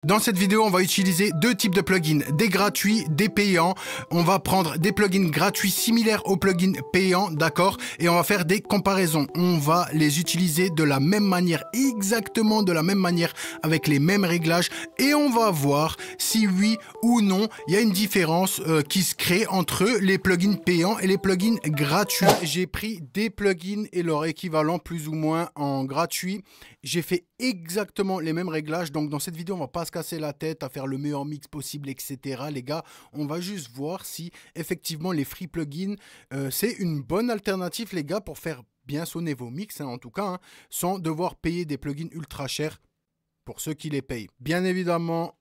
Dans cette vidéo, on va utiliser deux types de plugins, des gratuits, des payants. On va prendre des plugins gratuits similaires aux plugins payants, d'accord? Et on va faire des comparaisons. On va les utiliser de la même manière, exactement de la même manière, avec les mêmes réglages. Et on va voir si oui ou non, il y a une différence qui se crée entre les plugins payants et les plugins gratuits. J'ai pris des plugins et leur équivalent plus ou moins en gratuit. J'ai fait exactement les mêmes réglages. Donc dans cette vidéo, on va pas se casser la tête à faire le meilleur mix possible, etc. Les gars, on va juste voir si effectivement les free plugins, c'est une bonne alternative, les gars, pour faire bien sonner vos mix, hein, en tout cas, hein, sans devoir payer des plugins ultra chers pour ceux qui les payent. Bien évidemment,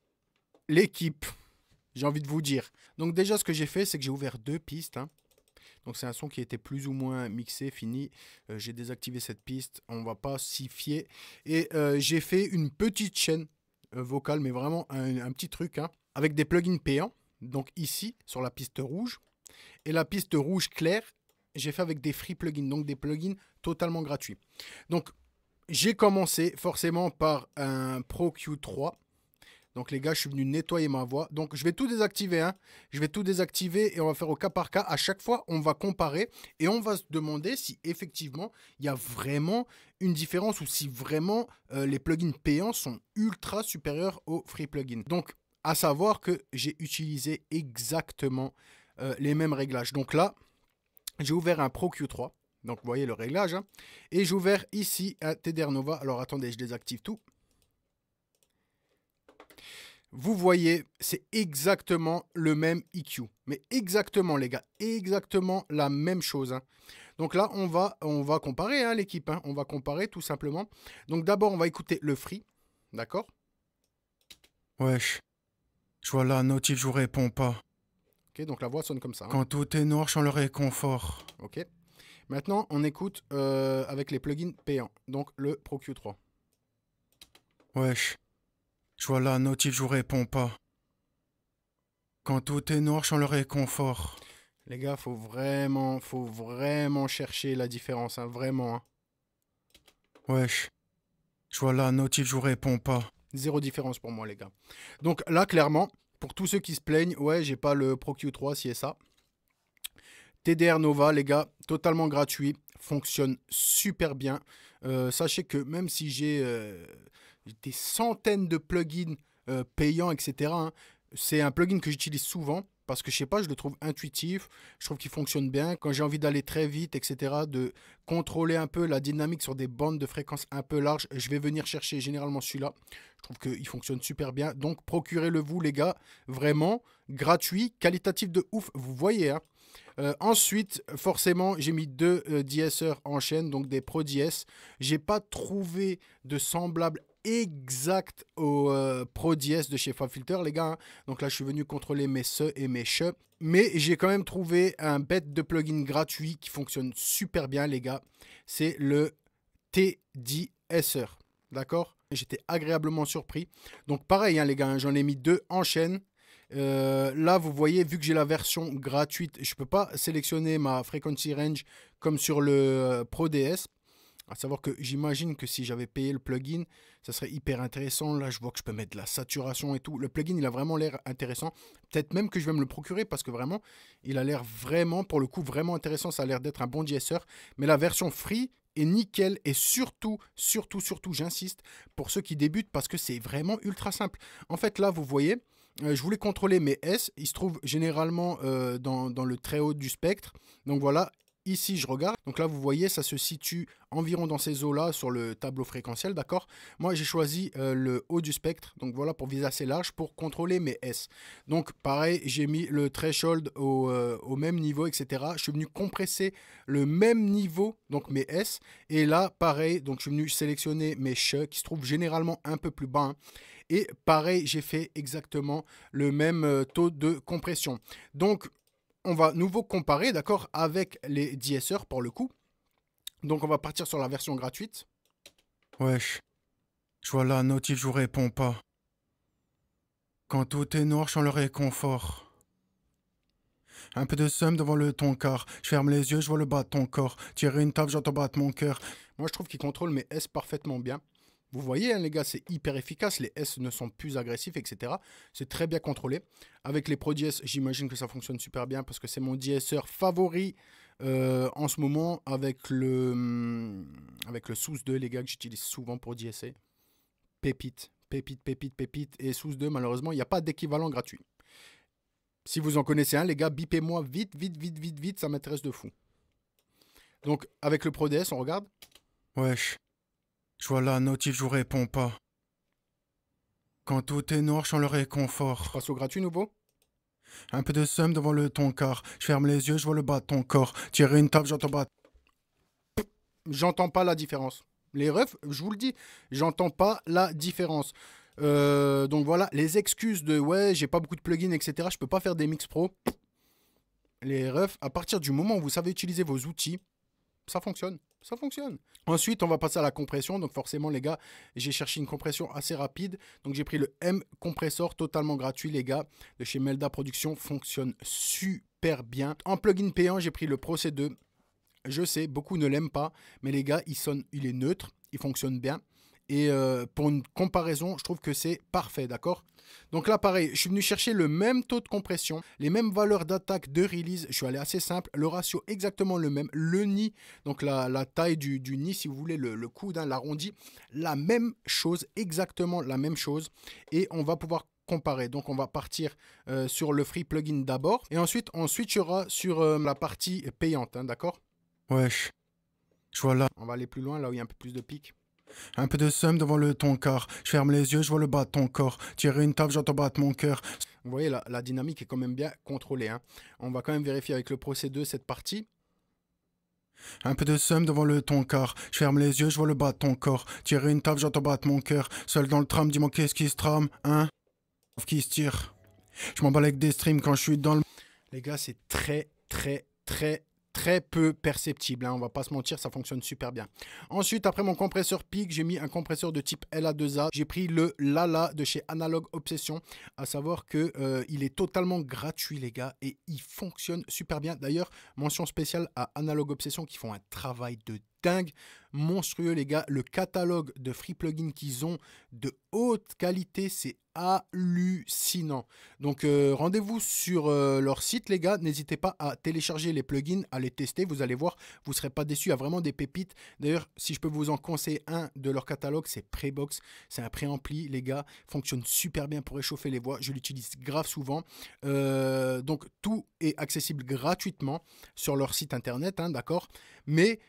l'équipe, j'ai envie de vous dire. Donc déjà, ce que j'ai fait, c'est que j'ai ouvert deux pistes, hein. Donc c'est un son qui était plus ou moins mixé, fini. J'ai désactivé cette piste, on va pas s'y fier. Et j'ai fait une petite chaîne vocale, mais vraiment un petit truc, hein, avec des plugins payants. Donc ici, sur la piste rouge. Et la piste rouge claire, j'ai fait avec des free plugins, donc des plugins totalement gratuits. Donc j'ai commencé forcément par un Pro Q3. Donc les gars, je suis venu nettoyer ma voix. Donc je vais tout désactiver, hein. Je vais tout désactiver et on va faire au cas par cas. À chaque fois, on va comparer et on va se demander si effectivement, il y a vraiment une différence ou si vraiment les plugins payants sont ultra supérieurs aux free plugins. Donc, à savoir que j'ai utilisé exactement les mêmes réglages. Donc là, j'ai ouvert un Pro Q3. Donc vous voyez le réglage, hein. Et j'ai ouvert ici un TDR Nova. Alors attendez, je désactive tout. Vous voyez, c'est exactement le même EQ. Mais exactement, les gars, exactement la même chose, hein. Donc là, on va comparer, hein, l'équipe, hein. On va comparer tout simplement. Donc d'abord, on va écouter le free, d'accord? Wesh, je vois la notif, je vous réponds pas. Ok, donc la voix sonne comme ça, hein. Quand tout est noir, je sens le réconfort. Ok. Maintenant, on écoute avec les plugins payants. Donc le Pro Q3. Wesh, je vois la notif, je vous réponds pas. Quand tout est noir, je sens le réconfort. Les gars, faut vraiment chercher la différence, hein, vraiment, hein. Wesh, je vois la notif, je vous réponds pas. Zéro différence pour moi, les gars. Donc là, clairement, pour tous ceux qui se plaignent, ouais, j'ai pas le Pro Q3, si et ça. TDR Nova, les gars, totalement gratuit, fonctionne super bien. Sachez que même si j'ai des centaines de plugins payants, etc., hein, c'est un plugin que j'utilise souvent parce que je sais pas, je le trouve intuitif, je trouve qu'il fonctionne bien. Quand j'ai envie d'aller très vite, etc., de contrôler un peu la dynamique sur des bandes de fréquences un peu larges, je vais venir chercher généralement celui-là. Je trouve qu'il fonctionne super bien. Donc procurez-le vous, les gars, vraiment gratuit, qualitatif de ouf, vous voyez, hein. Ensuite, forcément, j'ai mis deux DSR en chaîne, donc des Pro DS. J'ai pas trouvé de semblable exact au Pro DS de chez FabFilter, les gars, hein. Donc là, je suis venu contrôler mes SE et mes CHE. Mais j'ai quand même trouvé un bête de plugin gratuit qui fonctionne super bien, les gars. C'est le TDSR. D'accord? J'étais agréablement surpris. Donc pareil, hein, les gars, hein, j'en ai mis deux en chaîne. Là, vous voyez, vu que j'ai la version gratuite, je ne peux pas sélectionner ma frequency range comme sur le Pro DS. À savoir que j'imagine que si j'avais payé le plugin, ça serait hyper intéressant. Là, je vois que je peux mettre de la saturation et tout. Le plugin, il a vraiment l'air intéressant. Peut-être même que je vais me le procurer parce que vraiment, il a l'air vraiment, pour le coup, vraiment intéressant. Ça a l'air d'être un bon DSR. Mais la version free est nickel. Et surtout, j'insiste, pour ceux qui débutent parce que c'est vraiment ultra simple. En fait, là, vous voyez, je voulais contrôler mes S. Ils se trouvent généralement dans le très haut du spectre. Donc voilà. Ici, je regarde. Donc là, vous voyez, ça se situe environ dans ces eaux-là sur le tableau fréquentiel, d'accord? Moi, j'ai choisi le haut du spectre. Donc voilà, pour viser assez large, pour contrôler mes S. Donc pareil, j'ai mis le threshold au même niveau, etc. Je suis venu compresser le même niveau, donc mes S. Et là, pareil, donc je suis venu sélectionner mes CHE, qui se trouvent généralement un peu plus bas, hein. Et pareil, j'ai fait exactement le même taux de compression. Donc, on va nouveau comparer, d'accord, avec les DSR pour le coup. Donc, on va partir sur la version gratuite. Wesh, je vois la notif, je vous réponds pas. Quand tout est noir, je sens le réconfort. Un peu de somme devant le ton car. Je ferme les yeux, je vois le bas de ton corps. Tirer une table, j'entends battre mon cœur. Moi, je trouve qu'il contrôle mes S parfaitement bien. Vous voyez, hein, les gars, c'est hyper efficace. Les S ne sont plus agressifs, etc. C'est très bien contrôlé. Avec les Pro DS, j'imagine que ça fonctionne super bien parce que c'est mon DSR favori en ce moment avec le SUS 2, les gars, que j'utilise souvent pour DSA. Pépite, pépite, pépite, pépite. Et SUS 2, malheureusement, il n'y a pas d'équivalent gratuit. Si vous en connaissez un, les gars, bipez-moi vite, vite, vite, vite, vite. Ça m'intéresse de fou. Donc, avec le Pro DS, on regarde. Wesh. Je vois la notif, je vous réponds pas. Quand tout est noir, je sens le réconfort. Passe au gratuit nouveau. Un peu de seum devant le ton car. Je ferme les yeux, je vois le bas de ton corps. Tirer une table, j'entends battre. J'entends pas la différence. Les refs, je vous le dis, j'entends pas la différence. Donc voilà, les excuses de ouais, j'ai pas beaucoup de plugins, etc. Je peux pas faire des mix pro. Les refs, à partir du moment où vous savez utiliser vos outils, ça fonctionne. Ça fonctionne. Ensuite, on va passer à la compression. Donc forcément, les gars, j'ai cherché une compression assez rapide. Donc j'ai pris le M compressor totalement gratuit, les gars, de chez Melda Productions. Fonctionne super bien. En plugin payant, j'ai pris le Pro C2. Je sais, beaucoup ne l'aiment pas, mais les gars, il est neutre, il fonctionne bien. Et pour une comparaison, je trouve que c'est parfait, d'accord? Donc là, pareil, je suis venu chercher le même taux de compression, les mêmes valeurs d'attaque de release. Je suis allé assez simple, le ratio exactement le même. Le nid, donc la taille du nid, si vous voulez, le coude, hein, l'arrondi, la même chose, exactement la même chose. Et on va pouvoir comparer. Donc on va partir sur le free plugin d'abord. Et ensuite, on switchera sur la partie payante, hein, d'accord? Wesh. Je vois là. On va aller plus loin, là où il y a un peu plus de pic. Un peu de seum devant le ton car. Je ferme les yeux, je vois le bas de ton corps. Tirer une table, j'entends battre mon cœur. Vous voyez, la dynamique est quand même bien contrôlée, hein. On va quand même vérifier avec le Pro C2 cette partie. Un peu de seum devant le ton car. Je ferme les yeux, je vois le bas de ton corps. Tirer une table, j'entends battre mon cœur. Seul dans le tram, dis-moi qu'est-ce qui se trame, hein? Qui se tire. Je m'emballe avec des streams quand je suis dans le... Les gars, c'est très peu perceptible, hein. On va pas se mentir, ça fonctionne super bien. Ensuite, après mon compresseur PIC, j'ai mis un compresseur de type LA2A. J'ai pris le Lala de chez Analog Obsession. À savoir que il est totalement gratuit, les gars, et il fonctionne super bien. D'ailleurs, mention spéciale à Analog Obsession qui font un travail de dingue, monstrueux, les gars. Le catalogue de free plugins qu'ils ont de haute qualité, c'est hallucinant. Donc rendez-vous sur leur site, les gars. N'hésitez pas à télécharger les plugins, à les tester. Vous allez voir, vous ne serez pas déçus. Il y a vraiment des pépites. D'ailleurs, si je peux vous en conseiller un de leur catalogue, c'est Prebox. C'est un préampli, les gars. Fonctionne super bien pour réchauffer les voix. Je l'utilise grave souvent. Donc tout est accessible gratuitement sur leur site internet, hein, d'accord. Mais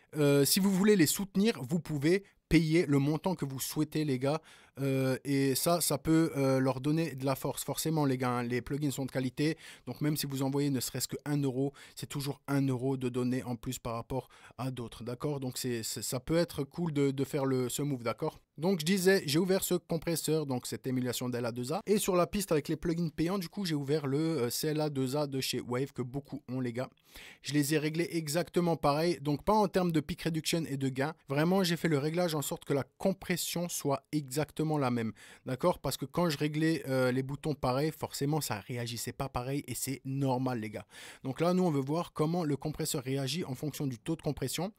si vous voulez les soutenir, vous pouvez payer le montant que vous souhaitez, les gars. Et ça peut leur donner de la force. Forcément, les gars, hein, les plugins sont de qualité. Donc, même si vous envoyez ne serait-ce que 1 euro, c'est toujours 1 euro de donner en plus par rapport à d'autres. D'accord? Donc, ça peut être cool de faire ce move. D'accord? Donc, je disais, j'ai ouvert ce compresseur, donc cette émulation d'LA2A. Et sur la piste avec les plugins payants, du coup, j'ai ouvert le CLA2A de chez Wave, que beaucoup ont, les gars. Je les ai réglés exactement pareil. Donc, pas en termes de peak reduction et de gain. Vraiment, j'ai fait le réglage en sorte que la compression soit exactement la même, d'accord? Parce que quand je réglais les boutons pareil, forcément ça réagissait pas pareil et c'est normal, les gars. Donc là, nous on veut voir comment le compresseur réagit en fonction du taux de compression,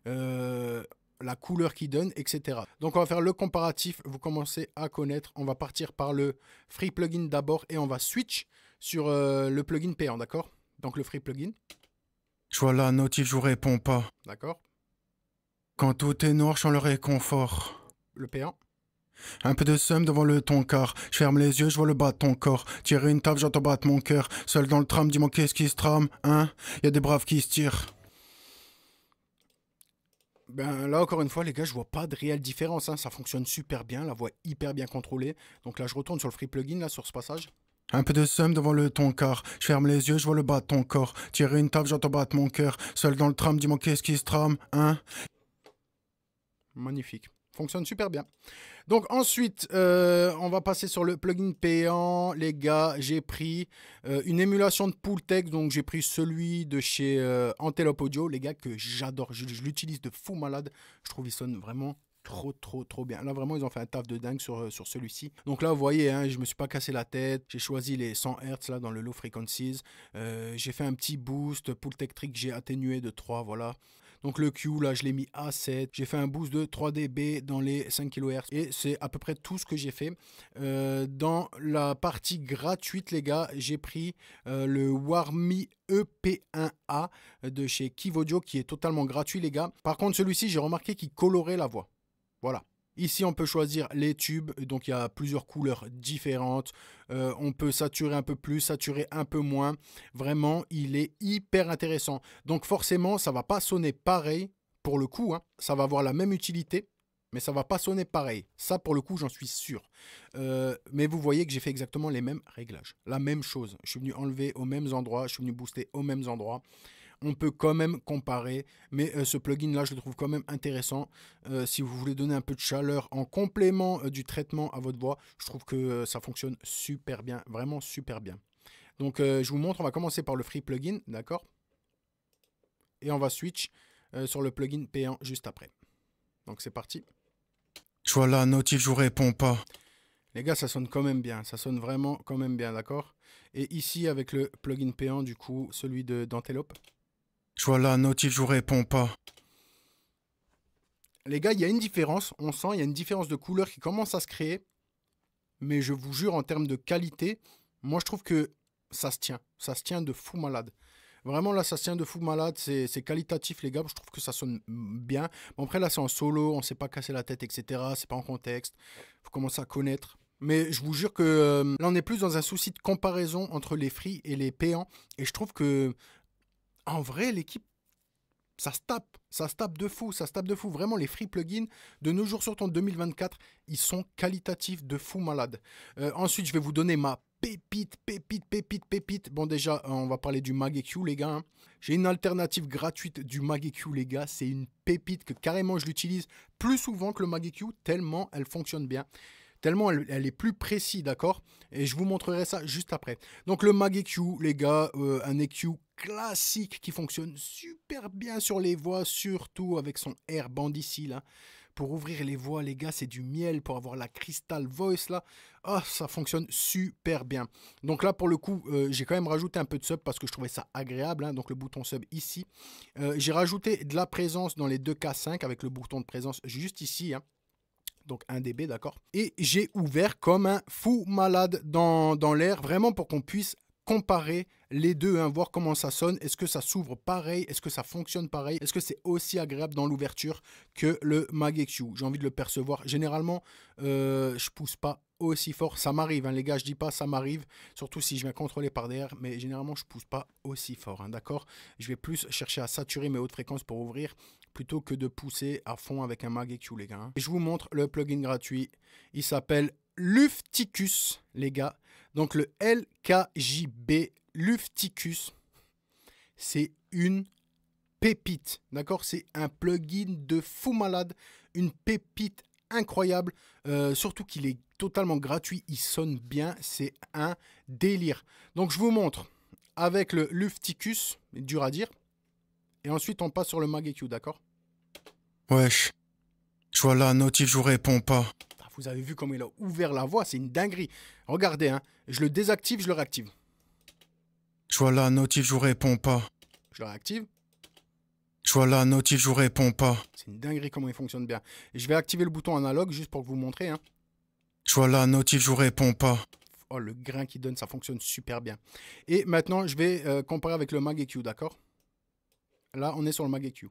la couleur qu'il donne, etc. Donc on va faire le comparatif, vous commencez à connaître. On va partir par le free plugin d'abord et on va switch sur le plugin payant, d'accord? Donc le free plugin. Je vois la notif, je vous réponds pas. D'accord. Quand tout est noir, je sens le réconfort. Le payant. Un peu de seum devant le ton car. Je ferme les yeux, je vois le bas de ton corps. Tirer une table, j'entends battre mon cœur. Seul dans le tram, dis-moi qu'est-ce qui se trame, hein? Y a des braves qui se tirent. Ben là encore une fois, les gars, je vois pas de réelle différence, hein. Ça fonctionne super bien, la voix est hyper bien contrôlée. Donc là, je retourne sur le free plugin, là, sur ce passage. Un peu de seum devant le ton car. Je ferme les yeux, je vois le bas de ton corps. Tirer une table, j'entends battre mon cœur. Seul dans le tram, dis-moi qu'est-ce qui se trame, hein? Magnifique. Fonctionne super bien. Donc ensuite, on va passer sur le plugin payant. Les gars, j'ai pris une émulation de Pultec. Donc j'ai pris celui de chez Antelope Audio. Les gars, que j'adore. Je l'utilise de fou malade. Je trouve qu'il sonne vraiment trop bien. Là vraiment ils ont fait un taf de dingue sur celui-ci. Donc là vous voyez, hein, je me suis pas cassé la tête. J'ai choisi les 100 Hz là dans le low frequencies. J'ai fait un petit boost. Pultec Trick, j'ai atténué de 3, voilà. Donc le Q, là, je l'ai mis à 7. J'ai fait un boost de 3 dB dans les 5 kHz. Et c'est à peu près tout ce que j'ai fait. Dans la partie gratuite, les gars, j'ai pris le Warmi EP1A de chez Kivodio qui est totalement gratuit, les gars. Par contre, celui-ci, j'ai remarqué qu'il colorait la voix. Voilà. Ici, on peut choisir les tubes, donc il y a plusieurs couleurs différentes. On peut saturer un peu plus, saturer un peu moins. Vraiment, il est hyper intéressant. Donc forcément, ça ne va pas sonner pareil pour le coup. Hein. Ça va avoir la même utilité, mais ça ne va pas sonner pareil. Ça, pour le coup, j'en suis sûr. Mais vous voyez que j'ai fait exactement les mêmes réglages. La même chose. Je suis venu enlever aux mêmes endroits, je suis venu booster aux mêmes endroits. On peut quand même comparer, mais ce plugin là je le trouve quand même intéressant. Si vous voulez donner un peu de chaleur en complément du traitement à votre voix, je trouve que ça fonctionne super bien, vraiment super bien. Donc je vous montre, on va commencer par le free plugin, d'accord? Et on va switch sur le plugin payant juste après. Donc c'est parti. Je vois la notif, je vous réponds pas. Les gars, ça sonne quand même bien, ça sonne vraiment quand même bien, d'accord? Et ici avec le plugin payant, du coup, celui d'Antelope. Je vois la notif, je vous réponds pas. Les gars, il y a une différence, on sent, il y a une différence de couleur qui commence à se créer. Mais je vous jure, en termes de qualité, moi je trouve que ça se tient de fou malade. Vraiment là, ça se tient de fou malade, c'est qualitatif les gars, je trouve que ça sonne bien. Bon après là c'est en solo, on ne s'est pas cassé la tête, etc. C'est pas en contexte, faut commencer à connaître. Mais je vous jure que là on est plus dans un souci de comparaison entre les free et les payants. Et je trouve que en vrai l'équipe, ça se tape de fou, ça se tape de fou. Vraiment, les free plugins, de nos jours, surtout en 2024, ils sont qualitatifs de fou malade. Ensuite, je vais vous donner ma pépite. Bon, déjà, on va parler du Mag EQ, les gars. Hein. J'ai une alternative gratuite du Mag EQ, les gars. C'est une pépite que carrément, je l'utilise plus souvent que le Mag EQ, tellement elle fonctionne bien. Tellement elle est plus précise, d'accord? Et je vous montrerai ça juste après. Donc le Mag EQ, les gars, un EQ classique qui fonctionne super bien sur les voix, surtout avec son Air Band ici, là. Pour ouvrir les voix, les gars, c'est du miel pour avoir la Crystal Voice, là. Ah, ça fonctionne super bien. Donc là, pour le coup, j'ai quand même rajouté un peu de sub parce que je trouvais ça agréable. Hein, donc le bouton sub ici. J'ai rajouté de la présence dans les 2K5 avec le bouton de présence juste ici, hein. Donc 1 dB, d'accord. Et j'ai ouvert comme un fou malade dans l'air, vraiment pour qu'on puisse comparer les deux, hein, voir comment ça sonne. Est-ce que ça s'ouvre pareil? Est-ce que ça fonctionne pareil? Est-ce que c'est aussi agréable dans l'ouverture que le Mag EQ? J'ai envie de le percevoir. Généralement, je pousse pas aussi fort. Ça m'arrive, hein, les gars, je dis pas ça m'arrive, surtout si je viens contrôler par derrière, mais généralement, je pousse pas aussi fort, hein, d'accord? Je vais plus chercher à saturer mes hautes fréquences pour ouvrir plutôt que de pousser à fond avec un Mag EQ, les gars. Hein. Et je vous montre le plugin gratuit. Il s'appelle Lufticus, les gars. Donc le LKJB Lufticus, c'est une pépite, d'accord? C'est un plugin de fou malade, une pépite incroyable, surtout qu'il est totalement gratuit, il sonne bien, c'est un délire. Donc je vous montre avec le Lufticus, dur à dire, et ensuite on passe sur le Mag EQ, d'accord? Wesh. Je vois la notif, je vous réponds pas. Vous avez vu comment il a ouvert la voix, c'est une dinguerie. Regardez, hein, je le désactive, je le réactive. Je vois la notif, je vous réponds pas. Je le réactive. Je vois la notif, je vous réponds pas. C'est une dinguerie comment il fonctionne bien. Et je vais activer le bouton analogue juste pour vous montrer. Hein. Je vois la notif, je vous réponds pas. Oh, le grain qu'il donne, ça fonctionne super bien. Et maintenant, je vais comparer avec le Mag EQ, d'accord? Là, on est sur le Mag EQ.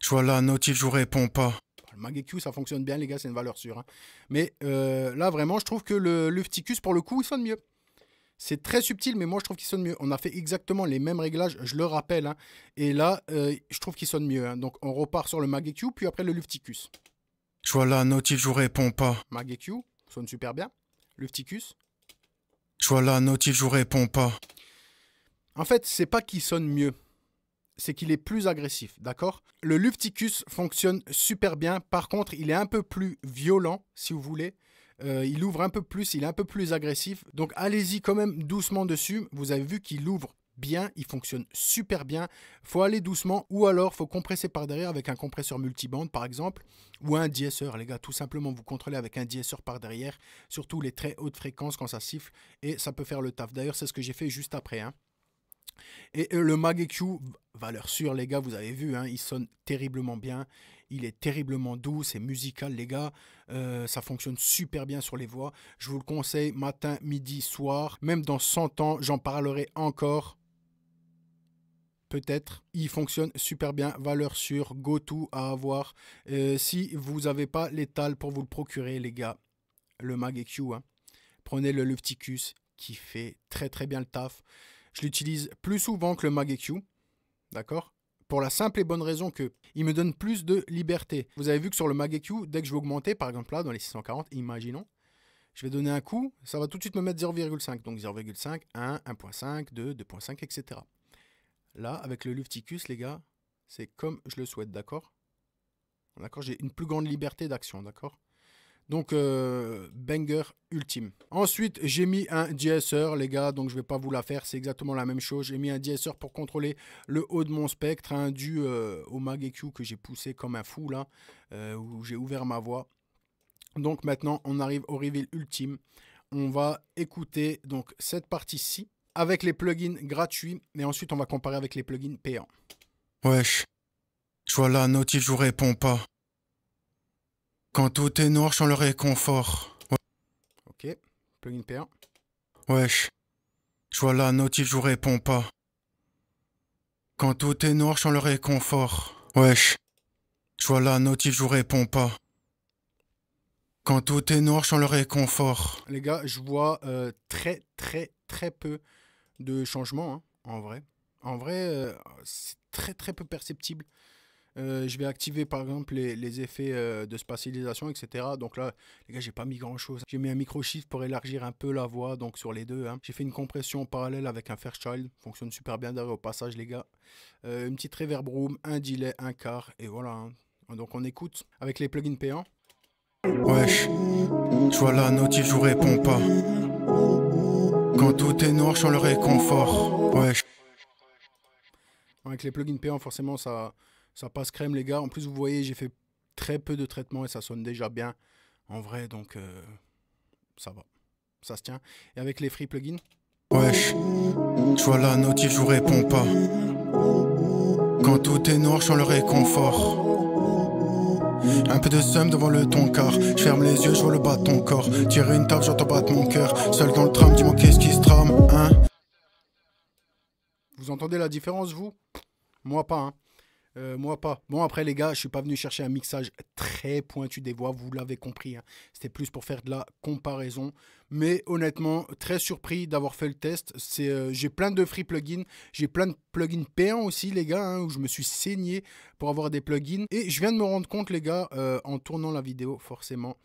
Je vois la notif, je vous réponds pas. Le Mag EQ, ça fonctionne bien, les gars, c'est une valeur sûre. Hein. Mais là, vraiment, je trouve que le Lufticus, pour le coup, il sonne mieux. C'est très subtil, mais moi, je trouve qu'il sonne mieux. On a fait exactement les mêmes réglages, je le rappelle. Hein. Et là, je trouve qu'il sonne mieux. Hein. Donc, on repart sur le Mag EQ, puis après le Lufticus. Je vois la notif, je vous réponds pas. Mag EQ, sonne super bien. Lufticus. Je vois la notif, je vous réponds pas. En fait, c'est pas qu'il sonne mieux. C'est qu'il est plus agressif, d'accord? Le Lufticus fonctionne super bien. Par contre, il est un peu plus violent, si vous voulez. Il ouvre un peu plus, il est un peu plus agressif. Donc, allez-y quand même doucement dessus. Vous avez vu qu'il ouvre bien, il fonctionne super bien. Faut aller doucement ou alors faut compresser par derrière avec un compresseur multibande, par exemple, ou un de-esseur, les gars. Tout simplement, vous contrôlez avec un de-esseur par derrière, surtout les très hautes fréquences quand ça siffle, et ça peut faire le taf. D'ailleurs, c'est ce que j'ai fait juste après, hein. Et le Mag EQ, valeur sûre les gars, vous avez vu, hein, il sonne terriblement bien. Il est terriblement doux, c'est musical les gars. Ça fonctionne super bien sur les voix. Je vous le conseille matin, midi, soir. Même dans 100 ans, j'en parlerai encore. Peut-être. Il fonctionne super bien. Valeur sûre, go-to à avoir. Si vous n'avez pas l'étal pour vous le procurer les gars, le Mag EQ, hein, prenez le Lufticus qui fait très très bien le taf. Je l'utilise plus souvent que le Mag EQ. D'accord? Pour la simple et bonne raison que il me donne plus de liberté. Vous avez vu que sur le Mag EQ, dès que je vais augmenter, par exemple là, dans les 640, imaginons, je vais donner un coup, ça va tout de suite me mettre 0,5. Donc 0,5, 1, 1.5, 2, 2.5, etc. Là, avec le Lufticus, les gars, c'est comme je le souhaite, d'accord? D'accord, j'ai une plus grande liberté d'action, d'accord? Donc, banger ultime. Ensuite, j'ai mis un DSR, les gars, donc je ne vais pas vous la faire, c'est exactement la même chose. J'ai mis un DSR pour contrôler le haut de mon spectre, hein, dû au Mag EQ que j'ai poussé comme un fou, là, où j'ai ouvert ma voix. Donc maintenant, on arrive au reveal ultime. On va écouter donc cette partie-ci avec les plugins gratuits, et ensuite on va comparer avec les plugins payants. Wesh, je vois la notif, je vous réponds pas. Quand tout est noir, je sens le réconfort. Ok, plugin payant. Wesh, je vois la notif, je vous réponds pas. Quand tout est noir, je sens le réconfort. Wesh, je vois la notif, je vous réponds pas. Quand tout est noir, je sens le réconfort. Les gars, je vois très très peu de changements, hein, en vrai. En vrai, c'est très peu perceptible. Je vais activer par exemple les effets de spatialisation, etc. Donc là, les gars, j'ai pas mis grand chose. J'ai mis un micro shift pour élargir un peu la voix, donc sur les deux, hein. J'ai fait une compression parallèle avec un Fairchild, fonctionne super bien d'ailleurs au passage, les gars. Une petite reverb room, un delay, un quart, et voilà, hein. Donc on écoute avec les plugins payants. Wesh, je vois la notif, je vous réponds pas. Quand tout est noir, je sens le réconfort. Wesh. Avec les plugins payants, forcément, ça passe crème, les gars. En plus, vous voyez, j'ai fait très peu de traitements et ça sonne déjà bien. En vrai, donc, ça va. Ça se tient. Et avec les free plugins. Wesh, je vois la notif, je vous réponds pas. Quand tout est noir, je sens le réconfort. Un peu de somme devant le ton car. Je ferme les yeux, je vois le bas de ton corps. Tirer une table, j'entends battre mon cœur. Seul dans le tram, dis-moi qu'est-ce qui se trame, hein? Vous entendez la différence, vous? Moi pas, hein. Moi pas. Bon, après, les gars, je suis pas venu chercher un mixage très pointu des voix, vous l'avez compris, hein. C'était plus pour faire de la comparaison. Mais honnêtement, très surpris d'avoir fait le test. J'ai plein de free plugins. J'ai plein de plugins payants aussi, les gars, hein, où je me suis saigné pour avoir des plugins. Et je viens de me rendre compte, les gars, en tournant la vidéo, forcément,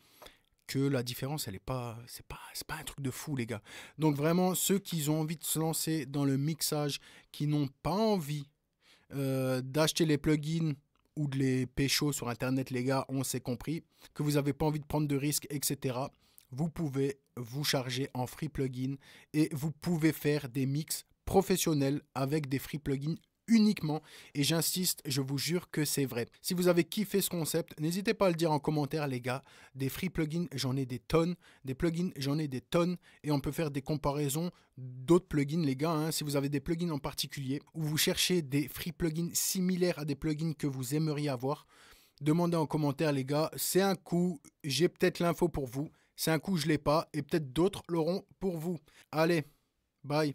que la différence, elle est pas, c'est pas un truc de fou, les gars. Donc vraiment, ceux qui ont envie de se lancer dans le mixage, qui n'ont pas envie d'acheter les plugins ou de les pécho sur internet, les gars, on s'est compris, que vous n'avez pas envie de prendre de risques, etc. Vous pouvez vous charger en free plugin et vous pouvez faire des mix professionnels avec des free plugins uniquement, et j'insiste, je vous jure que c'est vrai. Si vous avez kiffé ce concept, n'hésitez pas à le dire en commentaire, les gars. Des free plugins, j'en ai des tonnes. Des plugins, j'en ai des tonnes. Et on peut faire des comparaisons d'autres plugins, les gars, hein. Si vous avez des plugins en particulier, ou vous cherchez des free plugins similaires à des plugins que vous aimeriez avoir, demandez en commentaire, les gars. C'est un coup, j'ai peut-être l'info pour vous. C'est un coup, je ne l'ai pas. Et peut-être d'autres l'auront pour vous. Allez, bye.